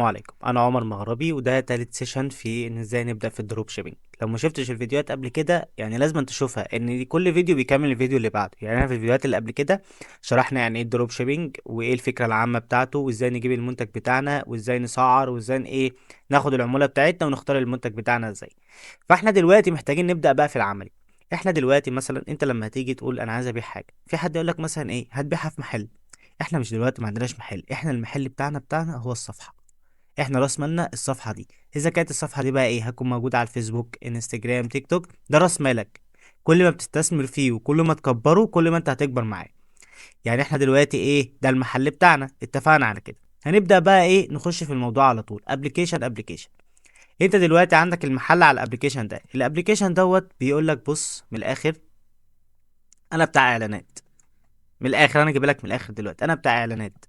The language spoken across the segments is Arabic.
السلام عليكم، انا عمر مغربي وده تالت سيشن في ان ازاي نبدا في الدروب شيبينج. لو ما شفتش الفيديوهات قبل كده يعني لازم تشوفها، ان دي كل فيديو بيكمل الفيديو اللي بعده. يعني انا في الفيديوهات اللي قبل كده شرحنا يعني ايه الدروب شيبينج وايه الفكره العامه بتاعته وازاي نجيب المنتج بتاعنا وازاي نسعر وازاي ايه ناخد العموله بتاعتنا ونختار المنتج بتاعنا ازاي. فاحنا دلوقتي محتاجين نبدا بقى في العملي. احنا دلوقتي مثلا انت لما هتيجي تقول انا عايز ابيع حاجه، في حد يقول لك مثلا ايه هتبيعها في محل. احنا مش دلوقتي ما عندناش محل، احنا المحل بتاعنا هو الصفحه. احنا راس مالنا الصفحه دي. اذا كانت الصفحه دي بقى ايه هتكون موجوده على الفيسبوك، انستجرام، تيك توك، ده راس مالك. كل ما بتستثمر فيه وكل ما تكبره كل ما انت هتكبر معاه. يعني احنا دلوقتي ايه ده المحل بتاعنا، اتفقنا على كده. هنبدا بقى ايه نخش في الموضوع على طول. ابلكيشن. انت دلوقتي عندك المحل على الابلكيشن ده. الابلكيشن دوت بيقول لك بص من الاخر، انا بتاع اعلانات. من الاخر انا اجيب لك من الاخر دلوقتي، انا بتاع اعلانات.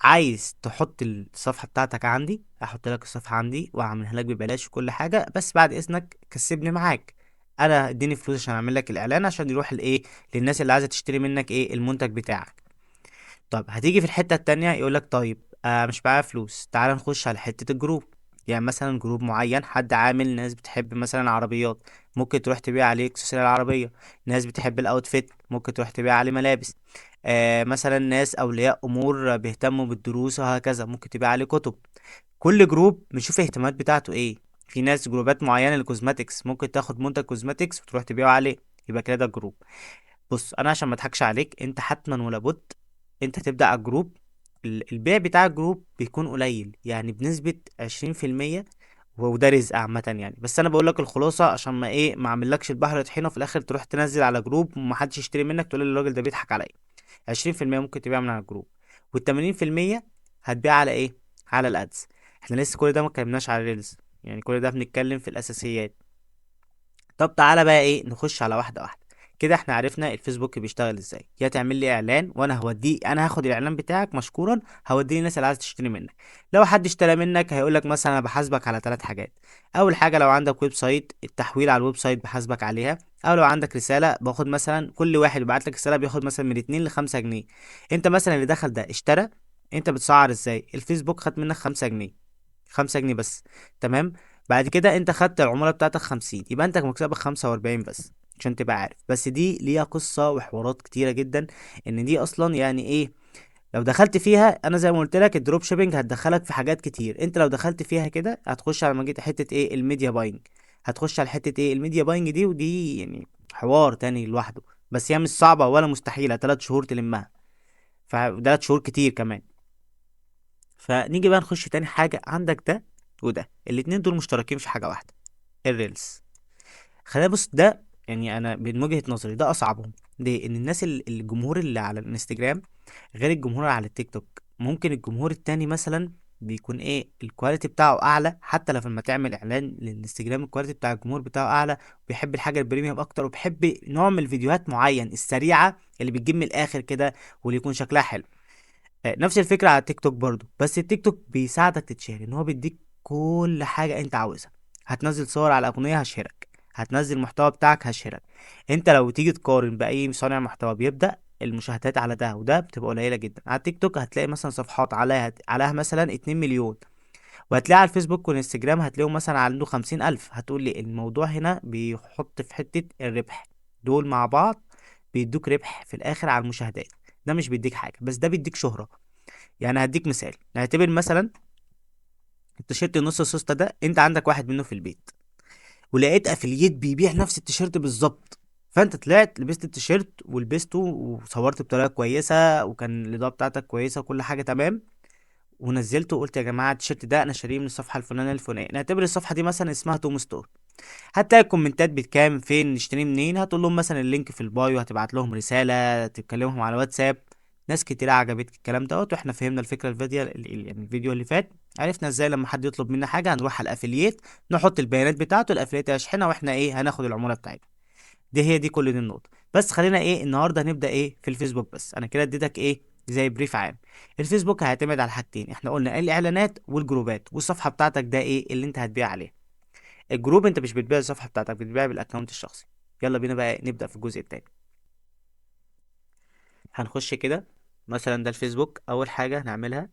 عايز تحط الصفحة بتاعتك عندي، احط لك الصفحة عندي واعملها لك ببلاش وكل حاجة، بس بعد اذنك كسبني معاك. انا اديني فلوس عشان اعمل لك الاعلان عشان يروح لايه، للناس اللي عايزة تشتري منك ايه المنتج بتاعك. طب هتيجي في الحتة التانية يقولك طيب مش معايا فلوس، تعال نخش على حتة الجروب. يعني مثلا جروب معين حد عامل ناس بتحب مثلا عربيات، ممكن تروح تبيع عليه اكسسوار العربية. ناس بتحب الاوتفيت ممكن تروح تبيع عليه ملابس. مثلا ناس اولياء امور بيهتموا بالدروس وهكذا ممكن تبيع عليه كتب. كل جروب بنشوف الاهتمامات بتاعته ايه. في ناس جروبات معينة للكوزماتكس ممكن تاخد منتج كوزماتكس وتروح تبيعه عليه، يبقى كده ده جروب. بص انا عشان ما اضحكش عليك، انت حتما ولا بد انت تبدأ على الجروب. البيع بتاع الجروب بيكون قليل يعني بنسبة 20%. وده رزق عامة يعني، بس انا بقول لك الخلاصة عشان ما ايه ما اعملكش البحر طحينة وفي الاخر تروح تنزل على جروب ومحدش يشتري منك تقول الراجل ده بيضحك عليا. 20% ممكن تبيع من على الجروب، وال80% هتبيع على ايه؟ على الادز. احنا لسه كل ده ما اتكلمناش على الريلز، يعني كل ده بنتكلم في الاساسيات. طب تعالى بقى ايه نخش على واحده واحده. كده احنا عرفنا الفيسبوك بيشتغل ازاي. يا تعمل لي اعلان وانا هوديه، انا هاخد الاعلان بتاعك مشكورا هوديه للناس اللي عايزه تشتري منك. لو حد اشترى منك هيقول لك مثلا انا بحاسبك على 3 حاجات. اول حاجه لو عندك ويب سايت، التحويل على الويب سايت بحاسبك عليها. او لو عندك رساله باخد مثلا كل واحد يبعت لك رساله بياخد مثلا من 2 ل 5 جنيه. انت مثلا اللي دخل ده اشترى، انت بتسعر ازاي؟ الفيسبوك خد منك 5 جنيه، 5 جنيه بس. تمام. بعد كده انت خدت العمولة بتاعتك 50، يبقى انت مكسبك 45 بس. عشان تبقى عارف، بس دي ليها قصة وحوارات كتيرة جدا. ان دي اصلا يعني ايه، لو دخلت فيها انا زي ما قلت لك الدروب شيبينج هتدخلك في حاجات كتير. انت لو دخلت فيها كده هتخش على مجيت حتة ايه الميديا باينج. هتخش على حتة ايه الميديا باينج دي، ودي يعني حوار تاني لوحده. بس هي مش صعبة ولا مستحيلة، 3 شهور تلمها. ف3 شهور كتير كمان. فنيجي بقى نخش تاني حاجة عندك ده، وده الاتنين دول مشتركين في حاجة واحدة، الريلز. خلينا بص ده يعني انا من وجهة نظري ده اصعبهم. ليه؟ ان الناس الجمهور اللي على الانستجرام غير الجمهور اللي على التيك توك. ممكن الجمهور التاني مثلا بيكون ايه الكواليتي بتاعه اعلى، حتى لو لما تعمل اعلان للانستجرام الكواليتي بتاع الجمهور بتاعه اعلى. بيحب الحاجه البريميوم اكتر وبيحب نوع من الفيديوهات معين السريعه اللي بتجيب من الاخر كده واللي يكون شكلها حلو. نفس الفكرة على التيك توك برضو، بس التيك توك بيساعدك تتشهر ان هو بيديك كل حاجة انت عاوزها. هتنزل صور على اغنية هشهرك، هتنزل محتوى بتاعك هشهرك. انت لو تيجي تقارن بأي صانع محتوى بيبدأ المشاهدات على ده وده بتبقى قليلة جدا. على التيك توك هتلاقي مثلا صفحات عليها مثلا 2 مليون، وهتلاقي على الفيسبوك والانستجرام هتلاقيهم مثلا عنده 50 ألف. هتقول لي الموضوع هنا بيحط في حتة الربح، دول مع بعض بيدوك ربح في الآخر على المشاهدات. ده مش بيديك حاجة بس ده بيديك شهرة. يعني هديك مثال، نعتبر مثلا التيشيرت نص سوسته ده انت عندك واحد منه في البيت، ولقيت افiliيت بيبيع نفس التيشيرت بالظبط. فانت طلعت لبست التيشيرت ولبسته وصورت بطريقه كويسه وكان الاضاءه بتاعتك كويسه وكل حاجه تمام، ونزلته وقلت يا جماعه التيشيرت ده انا شاريه من الصفحه الفلانيه الفلانيه. نعتبر الصفحه دي مثلا اسمها توم ستور. هتلاقي الكومنتات بتكام فين نشتري منين، هتقول لهم مثلا اللينك في البايو، هتبعت لهم رسالة تتكلمهم على واتساب. ناس كتير عجبت الكلام دوت واحنا فهمنا الفكرة. يعني الفيديو اللي فات عرفنا ازاي لما حد يطلب منا حاجة هنروح على الافiliate، نحط البيانات بتاعته، الافiliate هيشحنها واحنا ايه هناخد العمولة بتاعتنا. هي دي كل دي النقطة. بس خلينا ايه النهاردة هنبدأ ايه في الفيسبوك. بس انا كده اديتك ايه زي بريف عام. الفيسبوك هيعتمد على حاجتين، احنا قلنا الاعلانات والجروبات، والصفحة بتاعتك ده ايه اللي انت هتبيع عليها. الجروب انت مش بتبيع الصفحه بتاعتك، بتبيع بالاكونت الشخصي. يلا بينا بقى نبدا في الجزء التاني. هنخش كده مثلا ده الفيسبوك. اول حاجه هنعملها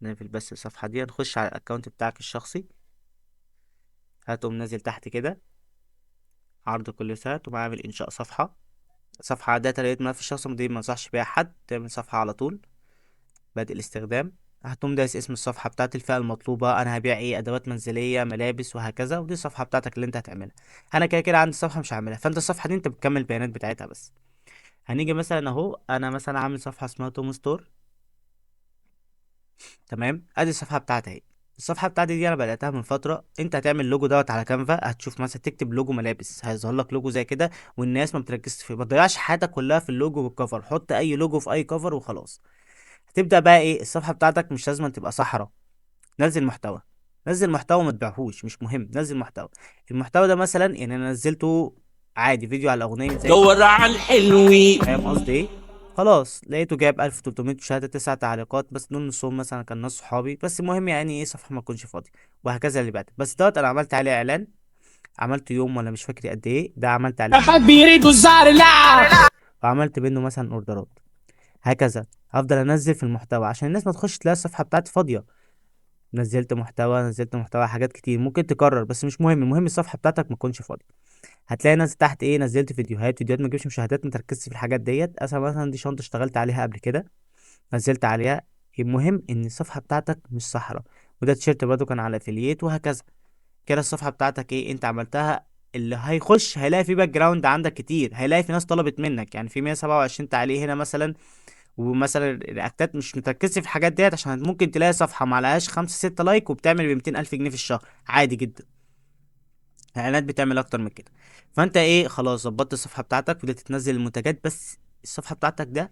نقفل بس الصفحة دي، نخش على الاكونت بتاعك الشخصي. هتقوم نازل تحت كده عرض كل سنة، تقوم عامل انشاء صفحة. صفحة عادية لقيت ملف الشخص دي ما انصحش بيها حد، تعمل صفحة على طول. بدء الاستخدام. هتقوم دايس اسم الصفحة بتاعت الفئة المطلوبة، انا هبيع ايه، ادوات منزلية، ملابس وهكذا، ودي الصفحة بتاعتك اللي انت هتعملها. انا كده كده عندي صفحة مش هعملها، فانت الصفحة دي انت بتكمل البيانات بتاعتها بس. هنيجي مثلا اهو، انا مثلا عامل صفحة اسمها توم ستور. تمام، ادي الصفحة بتاعتي اهي. الصفحة بتاعتي دي انا بدأتها من فترة. انت هتعمل لوجو دوت على كانفا، هتشوف مثلا تكتب لوجو ملابس هيظهر لك لوجو زي كده. والناس ما بتركزش فيه، ما تضيعش حياتك كلها في اللوجو والكفر، حط اي لوجو في اي كفر وخلاص. هتبدأ بقى ايه، الصفحة بتاعتك مش لازم تبقى صحراء. نزل محتوى. نزل محتوى ما تبيعهوش، مش مهم، نزل محتوى. المحتوى ده مثلا يعني انا نزلته عادي فيديو على الاغنيه زي كده. دور على الحلوين. فاهم قصدي ايه؟ خلاص لقيته جايب 1300 مشاهده، 9 تعليقات بس، دول نصهم مثلا كان ناس صحابي بس. المهم يعني ايه، صفحه ما تكونش فاضيه. وهكذا اللي بعد بس دوت انا عملت عليه اعلان. عملت يوم ولا مش فاكر قد ايه ده، عملت عليه احد اعلان. بيريد الزهر لا. وعملت منه مثلا اوردرات. هكذا هفضل انزل في المحتوى عشان الناس ما تخش تلاقي الصفحه بتاعتي فاضيه. نزلت محتوى، نزلت محتوى، حاجات كتير ممكن تكرر بس مش مهم، المهم الصفحه بتاعتك ما تكونش فاضيه. هتلاقي ناس تحت ايه، نزلت فيديوهات، فيديوهات ما تجيبش مشاهدات، ما تركزش في الحاجات ديت. مثلا دي شنطه اشتغلت عليها قبل كده، نزلت عليها. المهم ان الصفحه بتاعتك مش صحراء. وده تيشيرت برضه كان على افيليت وهكذا. كده الصفحه بتاعتك ايه، انت عملتها. اللي هيخش هيلاقي في باك جراوند عندك كتير، هيلاقي في ناس طلبت منك، يعني في 127 تعليق هنا مثلا. ومثلا الرياكتات مش متركزة في الحاجات ديت، عشان ممكن تلاقي صفحة معلهاش 5 6 لايك وبتعمل ب200 ألف جنيه في الشهر عادي جدا. اعلانات بتعمل اكتر من كده. فانت ايه، خلاص ظبطت الصفحة بتاعتك، بدأت تنزل المنتجات بس. الصفحة بتاعتك ده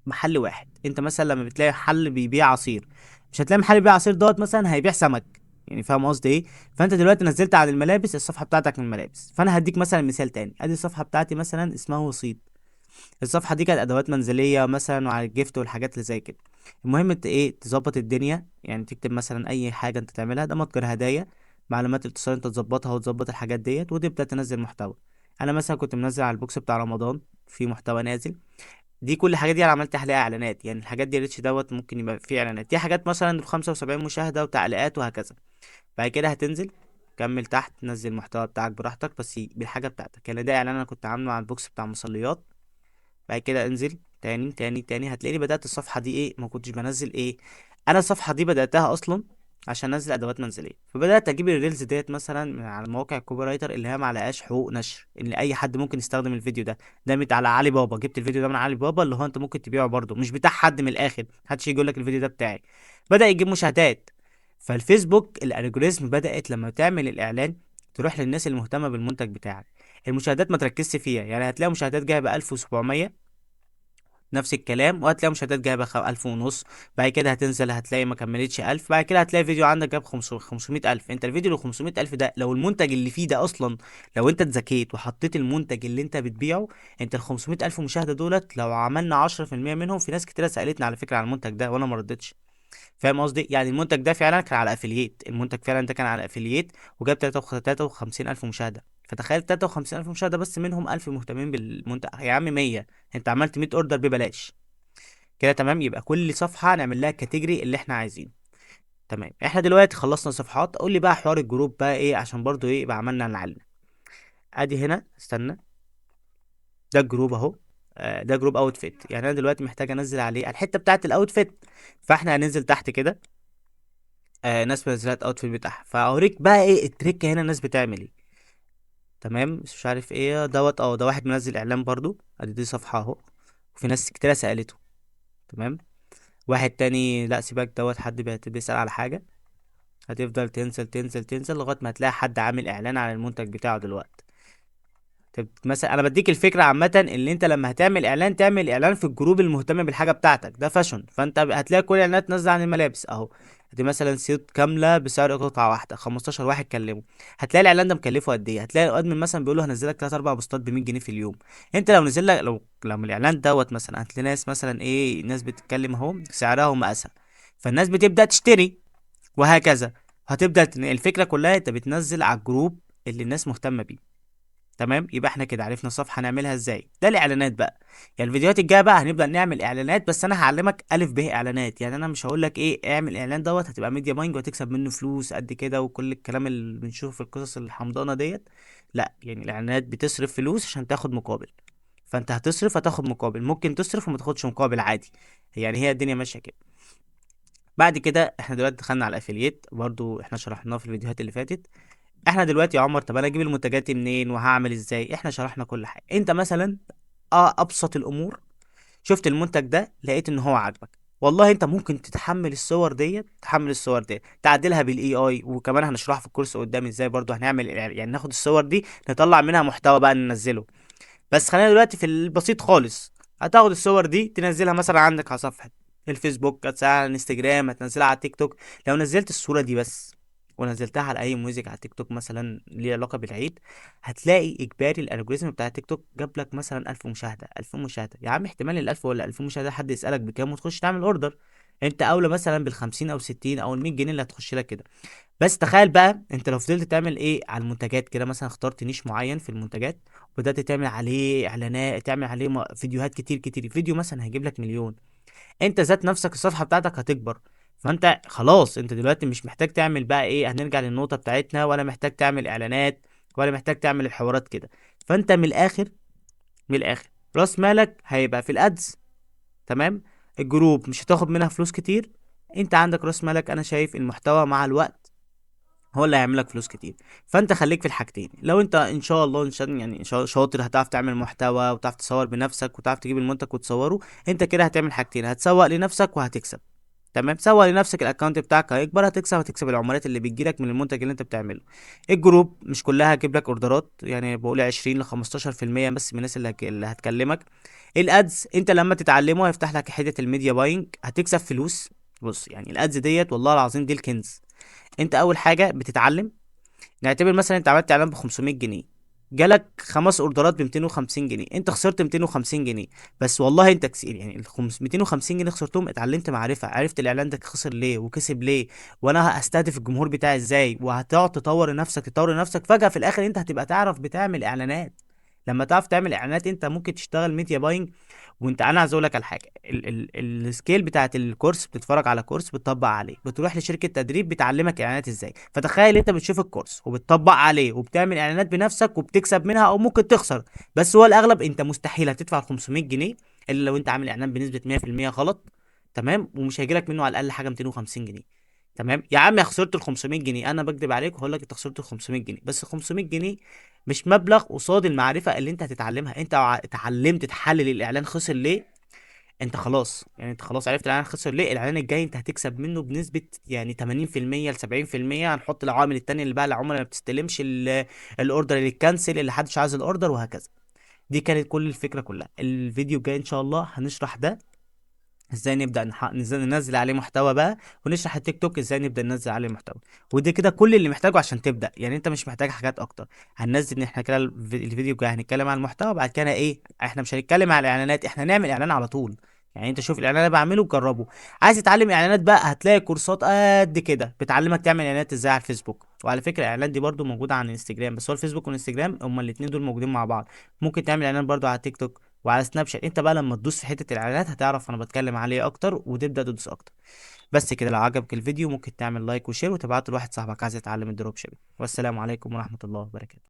محل واحد. انت مثلا لما بتلاقي محل بيبيع عصير، مش هتلاقي محل بيبيع عصير دوت مثلا هيبيع سمك. يعني فاهم قصدي ايه؟ فانت دلوقتي نزلت عن الملابس، الصفحة بتاعتك من الملابس. فانا هديك مثلا مثال تاني، ادي الصفحة بتاعتي مثلا اسمها وسيط. الصفحة دي كانت أدوات منزلية مثلا وعلى الجفت والحاجات اللي زي كده. المهم انت ايه، تظبط الدنيا، يعني تكتب مثلا أي حاجة انت تعملها، ده متجر هدايا، معلومات اتصال انت تظبطها وتظبط الحاجات ديت وتبدأ تنزل محتوى. أنا مثلا كنت منزل على البوكس بتاع رمضان في محتوى نازل. دي كل الحاجات دي انا عملت عليها اعلانات، يعني الحاجات دي ريتش دوت ممكن يبقى فيه اعلانات، دي حاجات مثلا ب75 مشاهدة وتعليقات وهكذا. بعد كده هتنزل كمل تحت، نزل المحتوى بتاعك براحتك بس بالحاجة بتاعتك. يعني ده اعلان انا كنت عامله على البوكس بتاع المصليات. بعد كده انزل تاني تاني تاني، هتلاقيني بدأت الصفحة دي ايه، ما كنتش بنزل ايه. انا الصفحة دي بدأتها اصلا عشان انزل ادوات منزلية، فبدأت اجيب الريلز ديت مثلا من على مواقع الكوبي رايتر اللي هي معلهاش حقوق نشر، ان اي حد ممكن يستخدم الفيديو ده. ده على علي بابا، جبت الفيديو ده من علي بابا، اللي هو انت ممكن تبيعه برضه، مش بتاع حد من الاخر، محدش يجي يقول لك الفيديو ده بتاعي. بدأ يجيب مشاهدات. فالفيسبوك الالجوريزم بدأت لما تعمل الاعلان تروح للناس المهتمة بالمنتج بتاعك. المشاهدات ما تركزش فيها، يعني هتلاقي مشاهدات جايبه 1700، نفس الكلام، وهتلاقي مشاهدات جايبه 1500. بعد كده هتنزل هتلاقي ما كملتش 1000. بعد كده هتلاقي فيديو عندك جاب 500000. انت الفيديو ال 500000 ده لو المنتج اللي فيه ده اصلا، لو انت اتذكيت وحطيت المنتج اللي انت بتبيعه، انت ال 500000 مشاهده دولت لو عملنا 10% منهم، في ناس كتير سالتني على فكره على المنتج ده وانا ما ردتش. فاهم قصدي؟ يعني المنتج ده فعلا كان على افiliate، المنتج فعلا ده كان على افiliate، وجاب 53 الف مشاهده. فتخيل 53 الف مشاهده بس منهم 1000 مهتمين بالمنتج، يا عم 100، انت عملت 100 اوردر ببلاش. كده تمام، يبقى كل صفحه نعمل لها كاتيجوري اللي احنا عايزينه. تمام، احنا دلوقتي خلصنا صفحات، قول لي بقى حوار الجروب بقى ايه، عشان برضو ايه يبقى عملنا نعلم. ادي هنا استنى، ده الجروب اهو. ده جروب اوتفيت، يعني انا دلوقتي محتاج انزل عليه الحته بتاعه الاوتفيت. فاحنا هننزل تحت كده. ناس منزلات اوتفيت بتاعها، فاوريك بقى ايه التريك هنا الناس بتعمل ايه. تمام، مش عارف ايه دوت، ده واحد منزل اعلان برضو، ادي دي صفحة اهو. وفي ناس كتير سألته. تمام. واحد تاني لا سيبك دوت، حد بيسأل على حاجة. هتفضل تنزل تنزل تنزل لغاية ما تلاقي حد عامل اعلان على المنتج بتاعه دلوقتي. طب مثلا انا بديك الفكره عامه، اللي انت لما هتعمل اعلان تعمل اعلان في الجروب المهتم بالحاجه بتاعتك، ده فاشن، فانت هتلاقي كل الاعلانات نازله عن الملابس اهو. دي مثلا سيوت كامله بسعر قطعه واحده، 15 واحد كلمه. هتلاقي الاعلان ده مكلفه قد ايه، هتلاقي الادمن مثلا بيقول له هنزلك 3 4 بوستات ب 100 جنيه في اليوم. انت لو نزل لك، لو من الاعلان دوت مثلا هتلاقي ناس مثلا ايه، ناس بتتكلم اهو سعرها مقاسه، فالناس بتبدا تشتري وهكذا. الفكره كلها انت بتنزل على الجروب اللي الناس مهتمه بيه. تمام، يبقى احنا كده عرفنا الصفحه نعملها ازاي. ده الاعلانات بقى. يعني الفيديوهات الجايه بقى هنبدا نعمل اعلانات، بس انا هعلمك الف ب اعلانات. يعني انا مش هقول لك ايه اعمل اعلان دوت هتبقى ميديا باينج وهتكسب منه فلوس قد كده وكل الكلام اللي بنشوفه في القصص الحمضانه ديت. لا، يعني الاعلانات بتصرف فلوس عشان تاخد مقابل. فانت هتصرف هتاخد مقابل، ممكن تصرف وما تاخدش مقابل عادي. يعني هي الدنيا ماشيه كده. بعد كده احنا دلوقتي دخلنا على الافيليت، برضو احنا شرحناه في الفيديوهات اللي فاتت. احنا دلوقتي يا عمر، طب انا اجيب المنتجات منين وهعمل ازاي؟ احنا شرحنا كل حاجه. انت مثلا ابسط الامور، شفت المنتج ده لقيت ان هو عاجبك، والله انت ممكن تتحمل الصور ديت، تحمل الصور ديت تعدلها بالاي اي. وكمان هنشرحها في الكورس قدام ازاي برضو هنعمل، يعني ناخد الصور دي نطلع منها محتوى بقى ننزله. بس خلينا دلوقتي في البسيط خالص. هتاخد الصور دي تنزلها مثلا عندك على صفحة الفيسبوك، هتنزلها على الانستجرام، هتنزلها على التيك توك. لو نزلت الصورة دي بس ونزلتها على اي ميوزك على التيك توك مثلا ليه علاقة بالعيد، هتلاقي اجباري الالجوريزم بتاع التيك توك جاب لك مثلا 1000 مشاهدة. 1000 مشاهدة يا عم، احتمال ال1000 ولا 2000 مشاهدة حد يسألك بكام وتخش تعمل اوردر. انت اولى مثلا بال50 او 60 او ال100 جنيه اللي هتخش لك كده. بس تخيل بقى انت لو فضلت تعمل ايه على المنتجات كده، مثلا اخترت نيش معين في المنتجات وبدات تعمل عليه اعلانات، تعمل عليه فيديوهات كتير كتير. فيديو مثلا هيجيب لك مليون. انت ذات نفسك الصفحه بتاعتك هتكبر. فانت خلاص انت دلوقتي مش محتاج تعمل بقى ايه، هنرجع للنقطه بتاعتنا، ولا محتاج تعمل اعلانات ولا محتاج تعمل الحوارات كده. فانت من الاخر، من الاخر راس مالك هيبقى في الادز. تمام. الجروب مش هتاخد منها فلوس كتير. انت عندك راس مالك، انا شايف المحتوى مع الوقت هو اللي هيعمل لك فلوس كتير. فانت خليك في الحاجتين. لو انت ان شاء الله يعني شاطر، هتعرف تعمل محتوى وتعرف تصور بنفسك وتعرف تجيب المنتج وتصوره، انت كده هتعمل حاجتين، هتسوق لنفسك وهتكسب. تمام، سوق لنفسك، الاكونت بتاعك هيكبر، هتكسب العمولات اللي بتجيلك من المنتج اللي انت بتعمله. الجروب مش كلها هتجيب لك اوردرات، يعني بقول 20 ل 15% بس من الناس اللي هتكلمك. الادز انت لما تتعلمه هيفتح لك حته الميديا باينج، هتكسب فلوس. بص يعني الادز ديت والله العظيم دي الكنز. انت اول حاجه بتتعلم. نعتبر مثلا انت عملت اعلان ب 500 جنيه، جالك 5 اوردرات ب 250 جنيه، انت خسرت 250 جنيه. بس والله انت كسير، يعني 250 جنيه خسرتهم اتعلمت معرفه، عرفت الاعلان ده خسر ليه وكسب ليه، وانا هستهدف الجمهور بتاعي ازاي، وهتقعد تطور نفسك تطور نفسك. فجاه في الاخر انت هتبقى تعرف بتعمل اعلانات. لما تعرف تعمل اعلانات انت ممكن تشتغل ميديا باينج. وانت انا عايز اقول لك على حاجه، السكيل بتاعت الكورس، بتتفرج على كورس بتطبق عليه، بتروح لشركه تدريب بتعلمك اعلانات ازاي. فتخيل انت بتشوف الكورس وبتطبق عليه وبتعمل اعلانات بنفسك وبتكسب منها او ممكن تخسر. بس هو الاغلب انت مستحيل هتدفع 500 جنيه الا لو انت عامل اعلان بنسبه 100% غلط. تمام، ومش هيجيلك منه على الاقل حاجه 250 جنيه. تمام يا عم، خسرت ال 500 جنيه، انا بكدب عليك وهقول لك انت خسرت ال 500 جنيه، بس ال 500 جنيه مش مبلغ قصاد المعرفه اللي انت هتتعلمها. انت اتعلمت تحلل الاعلان خسر ليه، انت خلاص يعني انت خلاص عرفت الاعلان خسر ليه. الاعلان الجاي انت هتكسب منه بنسبه يعني 80% ل 70%. هنحط العوامل التانية اللي بقى العملاء ما بتستلمش الاوردر، اللي اتكنسل، اللي محدش عايز الاوردر، وهكذا. دي كانت كل الفكره كلها. الفيديو الجاي ان شاء الله هنشرح ده ازاي نبدا ننزل عليه محتوى بقى، ونشرح التيك توك ازاي نبدا ننزل عليه محتوى. ودي كده كل اللي محتاجه عشان تبدا، يعني انت مش محتاج حاجات اكتر. هننزل ان احنا كده الفيديو الجاي هنتكلم عن المحتوى، بعد كده ايه، احنا مش هنتكلم على الاعلانات، احنا نعمل اعلان على طول. يعني انت شوف الاعلان اللي انا بعمله وجربه. عايز تتعلم اعلانات بقى، هتلاقي كورسات قد كده بتعلمك تعمل اعلانات ازاي على الفيسبوك. وعلى فكره الاعلانات دي برضو موجوده على الانستجرام، بس هو الفيسبوك والانستجرام هما الاثنين دول موجودين مع بعض. ممكن تعمل اعلان برضو على تيك توك وعلى سناب شات. انت بقى لما تدوس في حته الاعلانات هتعرف انا بتكلم عليه اكتر وتبدا تدوس اكتر. بس كده، لو عجبك الفيديو ممكن تعمل لايك وشير وتبعته لواحد صاحبك عايز يتعلم الدروب شيبينج. والسلام عليكم ورحمه الله وبركاته.